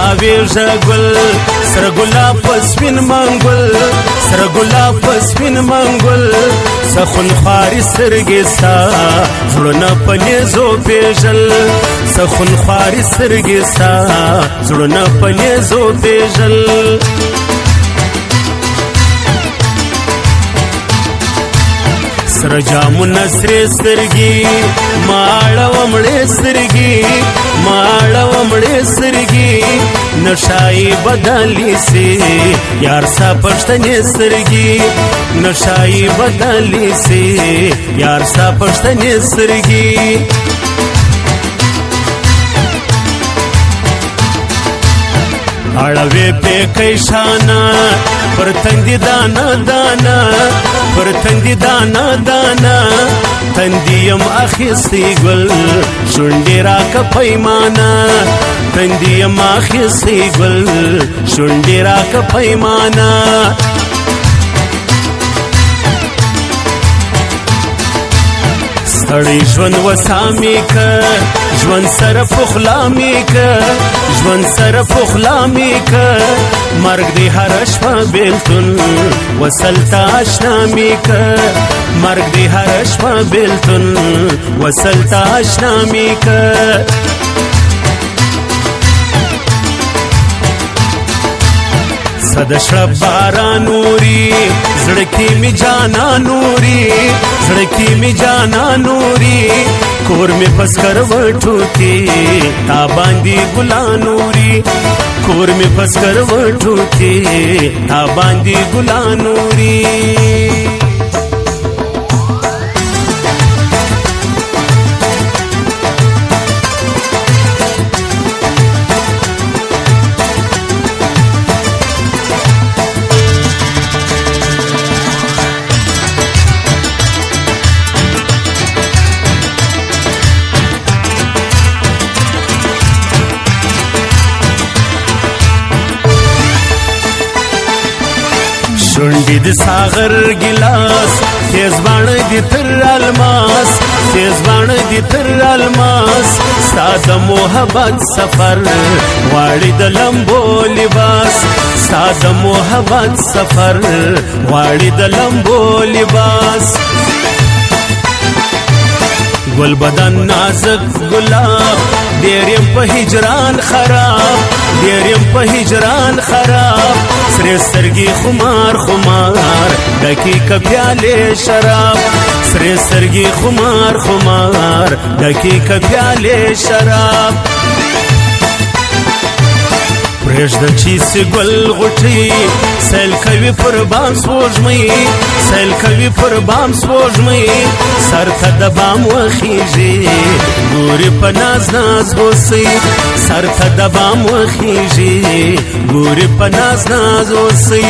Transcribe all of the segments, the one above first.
راویږه ګل سره ګلاب په سپین منګل سره ګلاب په سپین منګل سخن خواري سترګې ستا زړونه په نیزو پیژل سخن خواري سترګې ستا زړونه په نیزو پیژل سره جامونه سرې سترګې ماړه ومړې سترګې ماړه ومړې سترګې نشایي بدلې سي یار ستا پښتنې سترګې نشایي بدلې سي یار ستا پښتنې سترګې اړوي په کیشانا پر تندې دانا دانا پر تندې دانا دانا تندیم اخیستی ګل شونډې راکه پیمانه تندیم اخیستی ګل شونډې راکه پیمانه ستړی ژوند وسامي که ژوند سره پخلامي که ژوند سره پخلامي که مرګ دی هر شپه بیلتون وصل ته اشنامي که مرګ دی هر شپه بیلتون وصل ته اشنامي که صد شرب باران نوري زړکی می جانا نوري زړکی می جانا نوري کور می پس کروټو کې تا باندې ګلا نوري کور می پس کروټو کې تا باندې ګلا نوري شونډې د ساغر ګلاس تیز باڼه دي تر الماس تیز باڼه دي تر الماس ستا د محبت سفر غواړي د لمبو لباس ستا د محبت سفر غواړي د لمبو لباس گل بدن نازک گلاب ډېر یم په هجران خراب ډېر یم په هجران خراب سرې سترګې خمار خمار ډکې که پیالې شراب سرې سترګې خمار خمار ډکې که پیالې شراب پرېږده چې سي ګل غوټۍ سیل کوي پر بام سپوږمۍ سیل کوي پر بام سپوږمۍ سر ته د بام وخیږي ګورې په ناز ناز اوسئ سر ته د بام وخیږي ګورې په ناز ناز اوسئ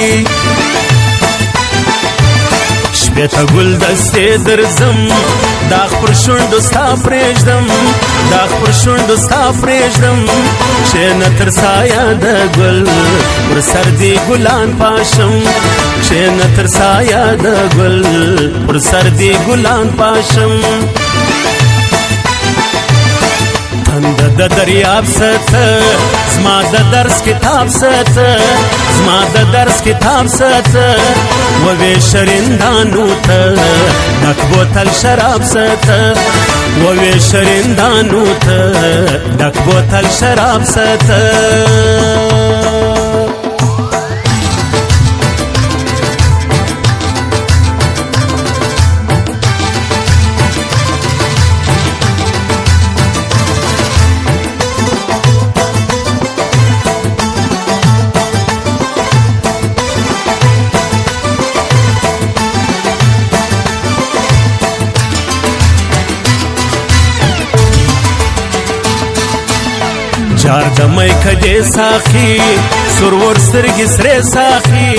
شپې ته ګل دستې درځم داغ پر شونډو ستا پرېږدم داغ پر شونډو ستا پرېږدم کښېنه تر سایه د ګل پر سر دې ګلان پاشم کښېنه تر سایه د ګل پر سر دې ګلان پاشم تنده د دریاب سته زما د درس کتاب سته زما د درس کتاب سته ووې شرندانو ته ډک بوتل شراب سته ووې شرندانو ته ډک بوتل شراب سته جار دمای کدی ساخی سرور سترګې سرې ساخی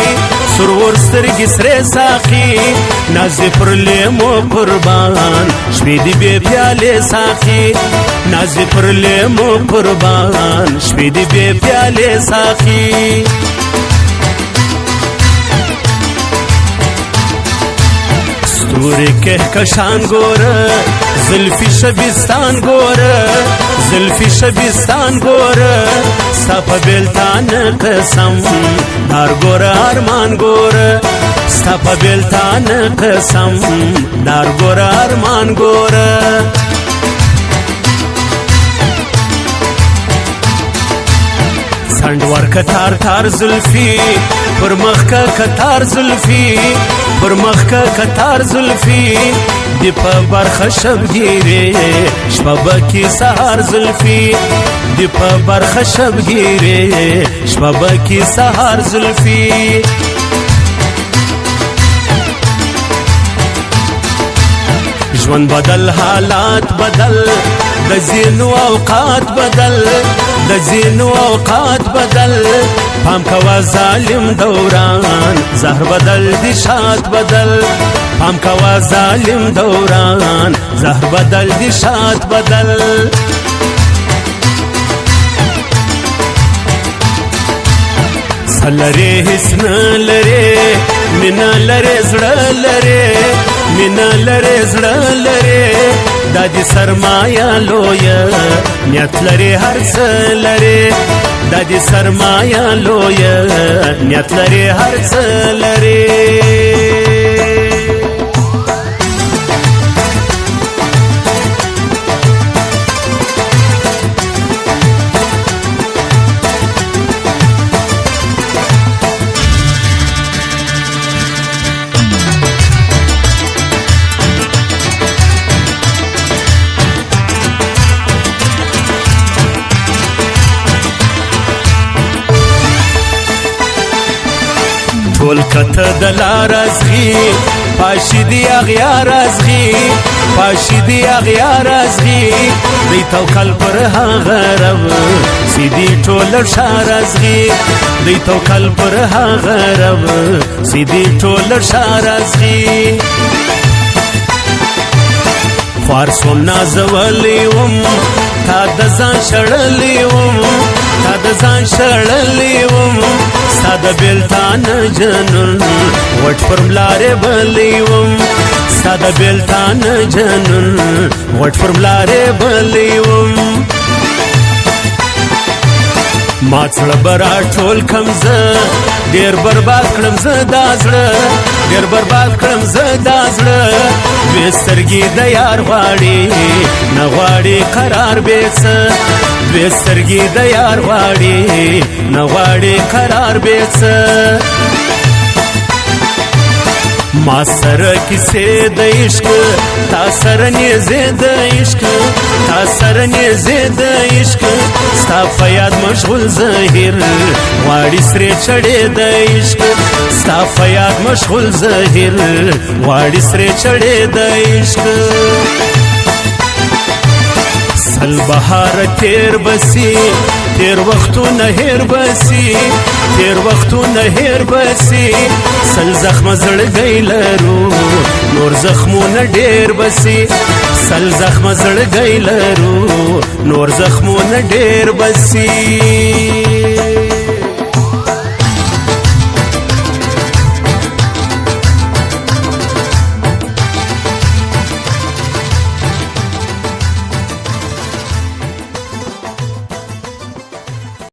سرور سترګې سرې ساخی نازې پر لیمو قربان شپې دې بې پیالې ساخی نازې پر لیمو قربان شپې دې بې پیالې ساخی ستوري کهکشان ګوره زلفي شبستان ګوره زلفي شبستان ګوره ستا په بېلتان قسم دار ګوره ارمان ګوره ستا په بېلتان قسم دار ګوره ارمان ګوره سند ورکه تار تار زلفي پر مخ کا کتار زلفي پر مخ کا کتار زلفي دی په برخه شبګيره شپبکی سحر زلفي دی په برخه شبګيره شپبکی سحر زلفي ژوند بدل حالات بدل د ځینو اوقات بدل د ځینو اوقات بدل پام کوه ظالم دوران زهر بدل دی شات بدل پام کوه ظالم دوران زهر بدل دی شات بدل سلری حسن لری مینا لری زړه لری مینا لری زړه لری دادی سرمایا لویا نیت لري هر څه لري دادی سرمایا لویا نیت لري هر څه لري ټول کته د لار ازغي پاشي دی اغیار ازغي پاشي دی اغیار ازغي دی توکل پر هغه رب سیدی ټول شار ازغي دی توکل پر هغه رب سیدی ټول شار ازغي خوار سوم نازولی وم تا د ځان شړلی وم تا د ځان شړلی وم ستا د بېلتان جنون وټ پر ملارې بلی وم ستا د بېلتان جنون وټ پر ملارې بلی وم ما څړه برا ټول کم زه ډېر برباد کړم زه دا زړه ډېر برباد کړم زه دا زړه دوې سترګې د یار غواړي نه غواړي قرار بې څه دوې سترګې د یار غواړي نه غواړي قرار بې څه ما سره کیسې د عشق تا سره نیزې د عشق تا سره نیزې د عشق ستا په یاد مشغول ظهیر غواړي سرې چړې د عشق ستا په یاد مشغول ظهیر غواړي سرې چړې د عشق سل بهار تیر بسی تیر وختونه هیر بسی تیر وختونه هیر بسی سل زخم زړګی لرو نور زخمونه ډیر بسی سل زخم زړګی لرو نور زخمونه ډیر بسی